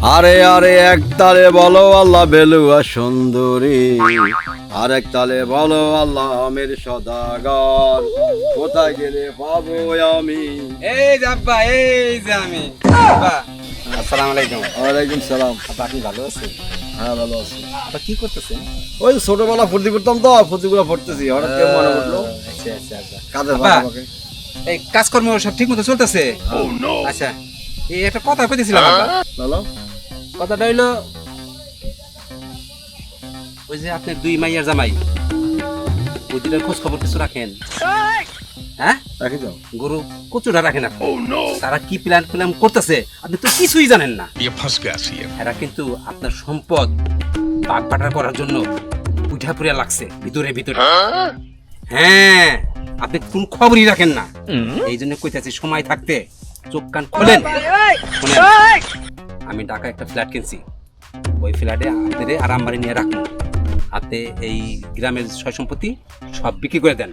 আরে আরে এক তালে বলো আল্লাহ বেলুয়া সুন্দরী, আরেক তালে বলো আল্লাহ আমের সদাগর, কোথায় গেলে পাবো আমি। এই যে আব্বা, এই যে আমি আব্বা। আসসালামু আলাইকুম। ওয়ালাইকুম সালাম। আব্বা আপনি ভালো আছেন? হ্যাঁ ভালো আছি। আব্বা কি করতেছেন? ওই ছোটবেলা ফুর্তি করতাম তো, ফুর্তিগুলো পড়তেছি, হঠাৎ কেউ মনে পড়লো। আচ্ছা আচ্ছা আব্বা। কাজের আব্বা, ফাঁকে ফাঁকে। এই কাজকর্ম সব ঠিক মতো চলতেছে? আচ্ছা, এই একটা কথা কইতেছিলাম আব্বা। বলো। কথাটা হইলো ওই যে আপনার দুই মাইয়ার জামাই, ওই দুটার খোঁজ খবর কিছু রাখেন? হ্যাঁ, রাখি যাও। গরু কচুরা রাখেন আপনি। তারা কি প্ল্যান প্ল্যান করতেছে আপনি তো কিছুই জানেন না। ये फंस गया सीएम। এরা কিন্তু আপনার সম্পদ ভাগ বাটার করার জন্য উঠা পুড়িয়া লাগছে ভিতরে ভিতরে। হ্যাঁ, আপনি কোন খবরই রাখেন না। এই জন্য কইতাছি সময় থাকতে চোখ কান খোলেন। শোনেন, আমি ঢাকা একটা ফ্ল্যাট কিনছি, ওই ফ্ল্যাটে আপনাদের আরামবাড়ি নিয়ে রাখুন। আপনি এই গ্রামের সয় সম্পত্তি সব বিক্রি করে দেন।